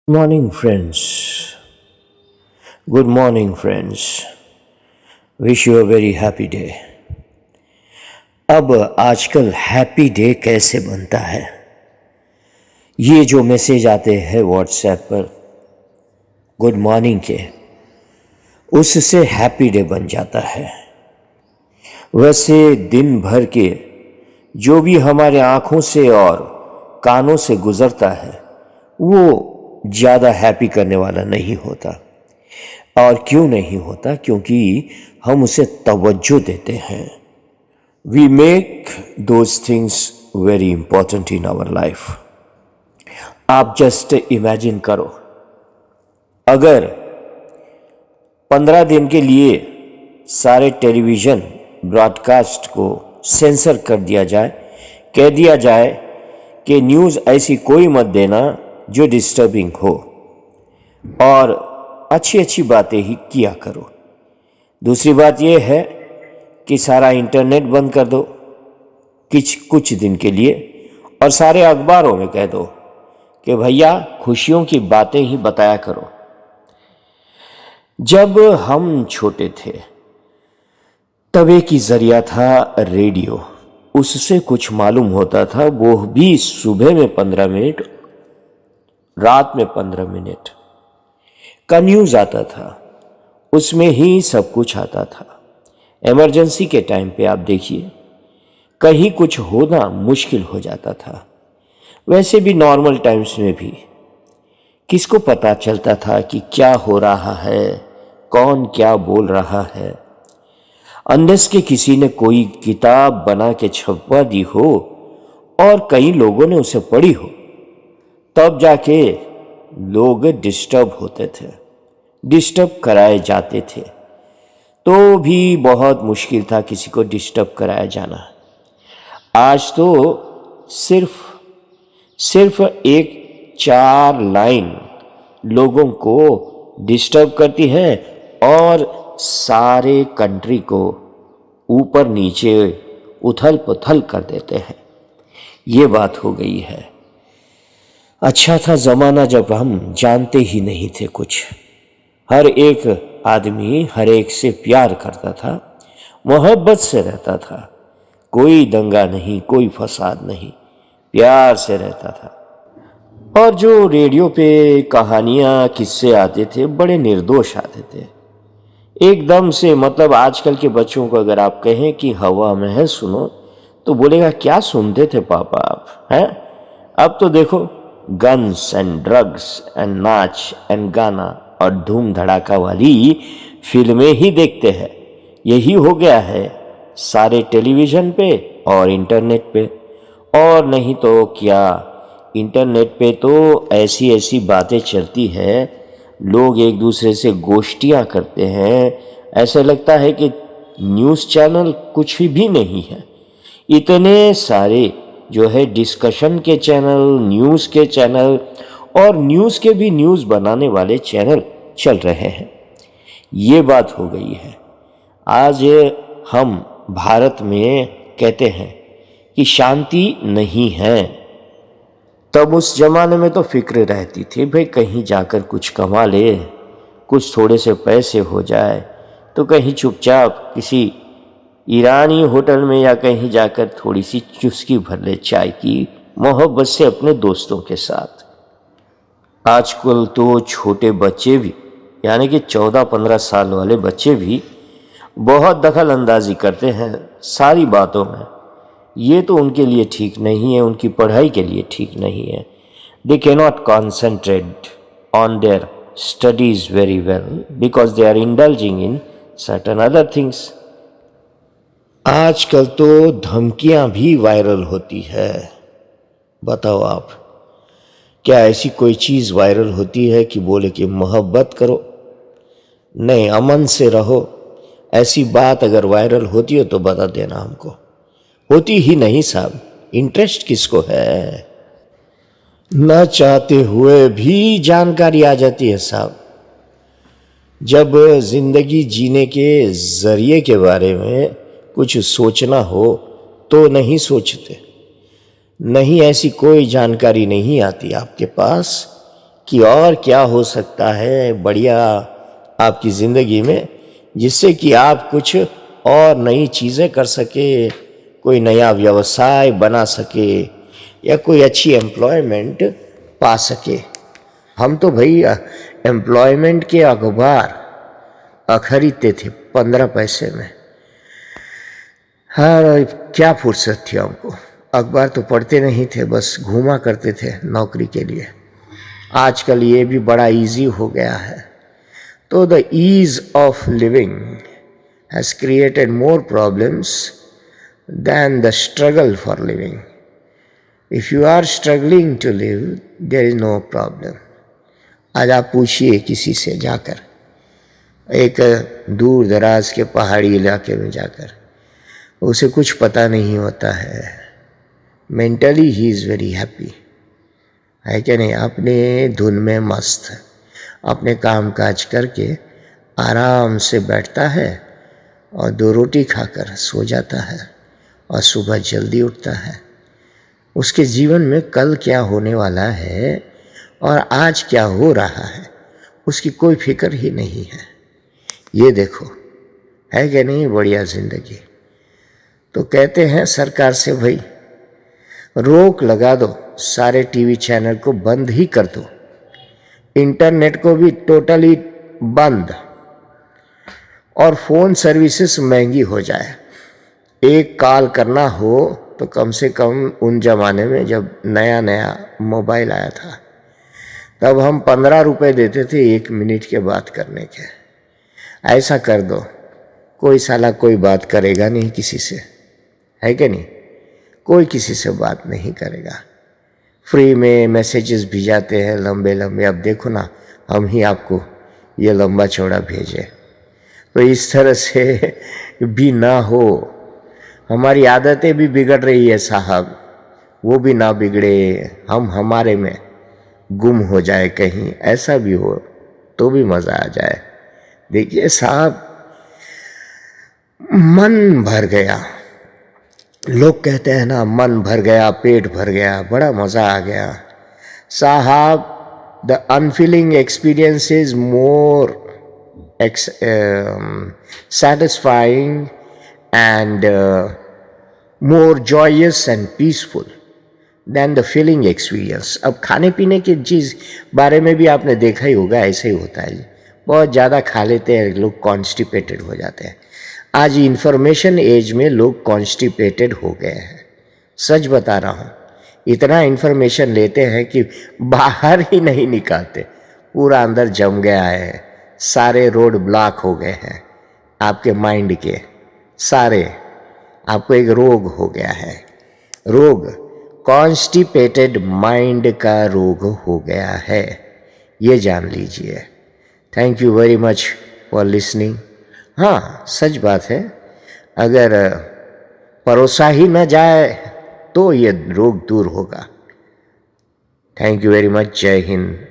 Morning, friends. Good morning, friends. Wish you a very happy day. अब आजकल happy day कैसे बनता है? ये जो मैसेज आते हैं व्हाट्सएप पर गुड मॉर्निंग के, उससे हैप्पी डे बन जाता है। वैसे दिन भर के जो भी हमारे आंखों से और कानों से गुजरता है वो ज़्यादा हैप्पी करने वाला नहीं होता। और क्यों नहीं होता? क्योंकि हम उसे तवज्जो देते हैं। We make those things very important in our life. आप जस्ट इमेजिन करो, अगर 15 दिन के लिए सारे टेलीविज़न ब्रॉडकास्ट को सेंसर कर दिया जाए, कह दिया जाए कि न्यूज़ ऐसी कोई मत देना जो डिस्टर्बिंग हो और अच्छी अच्छी बातें ही किया करो। दूसरी बात यह है कि सारा इंटरनेट बंद कर दो कुछ दिन के लिए और सारे अखबारों में कह दो कि भैया खुशियों की बातें ही बताया करो। जब हम छोटे थे तब एक ही जरिया था रेडियो, उससे कुछ मालूम होता था, वो भी सुबह में 15 मिनट, रात में 15 मिनट का न्यूज़ आता था, उसमें ही सब कुछ आता था। इमरजेंसी के टाइम पे आप देखिए, कहीं कुछ होना मुश्किल हो जाता था। वैसे भी नॉर्मल टाइम्स में भी किसको पता चलता था कि क्या हो रहा है, कौन क्या बोल रहा है, अनलेस के किसी ने कोई किताब बना के छपवा दी हो और कई लोगों ने उसे पढ़ी हो, तब जाके लोग डिस्टर्ब होते थे, डिस्टर्ब कराए जाते थे। तो भी बहुत मुश्किल था किसी को डिस्टर्ब कराया जाना। आज तो सिर्फ एक 4 लाइन लोगों को डिस्टर्ब करती है और सारे कंट्री को ऊपर नीचे उथल पुथल कर देते हैं। ये बात हो गई है। अच्छा था ज़माना जब हम जानते ही नहीं थे कुछ। हर एक आदमी हर एक से प्यार करता था, मोहब्बत से रहता था, कोई दंगा नहीं, कोई फसाद नहीं, प्यार से रहता था। और जो रेडियो पे कहानियाँ किस्से आते थे बड़े निर्दोष आते थे एकदम से। मतलब आजकल के बच्चों को अगर आप कहें कि हवा में है सुनो, तो बोलेगा क्या सुनते थे पापा आप, हैं? अब तो देखो गन्स एंड ड्रग्स एंड नाच एंड गाना और धूम धड़ाका वाली फिल्में ही देखते हैं। यही हो गया है सारे टेलीविज़न पे और इंटरनेट पे। और नहीं तो क्या, इंटरनेट पे तो ऐसी ऐसी बातें चलती है, लोग एक दूसरे से गोष्ठियाँ करते हैं, ऐसा लगता है कि न्यूज़ चैनल कुछ भी नहीं है। इतने सारे जो है डिस्कशन के चैनल, न्यूज़ के चैनल और न्यूज़ के भी न्यूज़ बनाने वाले चैनल चल रहे हैं। ये बात हो गई है। आज हम भारत में कहते हैं कि शांति नहीं है, तब उस जमाने में तो फिक्र रहती थी भाई कहीं जाकर कुछ कमा ले, कुछ थोड़े से पैसे हो जाए तो कहीं चुपचाप किसी ईरानी होटल में या कहीं जाकर थोड़ी सी चुस्की भर ले चाय की, मोहब्बत से अपने दोस्तों के साथ। आजकल तो छोटे बच्चे भी, यानी कि 14-15 साल वाले बच्चे भी बहुत दखल अंदाजी करते हैं सारी बातों में। ये तो उनके लिए ठीक नहीं है, उनकी पढ़ाई के लिए ठीक नहीं है। They cannot concentrate on their studies very well because they are indulging in certain other things. आजकल तो धमकियां भी वायरल होती है। बताओ आप, क्या ऐसी कोई चीज़ वायरल होती है कि बोले कि मोहब्बत करो, नहीं अमन से रहो? ऐसी बात अगर वायरल होती हो तो बता देना हमको। होती ही नहीं साहब, इंटरेस्ट किसको है? न चाहते हुए भी जानकारी आ जाती है साहब। जब जिंदगी जीने के जरिए के बारे में कुछ सोचना हो तो नहीं सोचते, नहीं ऐसी कोई जानकारी नहीं आती आपके पास कि और क्या हो सकता है बढ़िया आपकी ज़िंदगी में, जिससे कि आप कुछ और नई चीज़ें कर सके, कोई नया व्यवसाय बना सके या कोई अच्छी एम्प्लॉयमेंट पा सके। हम तो भाई एम्प्लॉयमेंट के अखबार खरीदते थे 15 पैसे में। हाँ, क्या फुर्सत थी हमको, अखबार तो पढ़ते नहीं थे, बस घूमा करते थे नौकरी के लिए। आजकल ये भी बड़ा इजी हो गया है। तो the ease of living has created more problems than the struggle for living. If you are struggling to live there is no problem. आज आप पूछिए किसी से जाकर, एक दूर दराज के पहाड़ी इलाके में जाकर, उसे कुछ पता नहीं होता है, mentally he is very happy, है क्या नहीं? अपने धुन में मस्त, अपने काम काज करके आराम से बैठता है और 2 रोटी खाकर सो जाता है और सुबह जल्दी उठता है। उसके जीवन में कल क्या होने वाला है और आज क्या हो रहा है उसकी कोई फिक्र ही नहीं है। ये देखो, है क्या नहीं बढ़िया ज़िंदगी। तो कहते हैं सरकार से, भाई रोक लगा दो, सारे टीवी चैनल को बंद ही कर दो, इंटरनेट को भी टोटली बंद, और फ़ोन सर्विसेज महंगी हो जाए। एक कॉल करना हो तो कम से कम उन ज़माने में जब नया नया मोबाइल आया था तब हम 15 रुपये देते थे 1 मिनट के बात करने के। ऐसा कर दो, कोई साला कोई बात करेगा नहीं किसी से, है क्या नहीं? कोई किसी से बात नहीं करेगा। फ्री में मैसेजेस भी जाते हैं लंबे लंबे। अब देखो ना, हम ही आपको ये लंबा चौड़ा भेजे। तो इस तरह से भी ना हो, हमारी आदतें भी बिगड़ रही है साहब, वो भी ना बिगड़े, हम हमारे में गुम हो जाए कहीं, ऐसा भी हो तो भी मज़ा आ जाए। देखिए साहब, मन भर गया, लोग कहते हैं ना, मन भर गया, पेट भर गया, बड़ा मज़ा आ गया साहब। The unfailing experience is more satisfying and more joyous and peaceful than the feeling experience। अब खाने पीने की चीज़ बारे में भी आपने देखा ही होगा, ऐसे ही होता है जी, बहुत ज़्यादा खा लेते हैं लोग, कॉन्स्टिपेटेड हो जाते हैं। आज इंफॉर्मेशन एज में लोग कॉन्स्टिपेटेड हो गए हैं, सच बता रहा हूँ। इतना इंफॉर्मेशन लेते हैं कि बाहर ही नहीं निकालते, पूरा अंदर जम गया है, सारे रोड ब्लॉक हो गए हैं आपके माइंड के सारे। आपको एक रोग हो गया है, रोग कॉन्स्टिपेटेड माइंड का रोग हो गया है, ये जान लीजिए। Thank you very much for listening. हाँ, सच बात है, अगर परोसा ही न जाए तो ये रोग दूर होगा। Thank you very much. जय हिंद।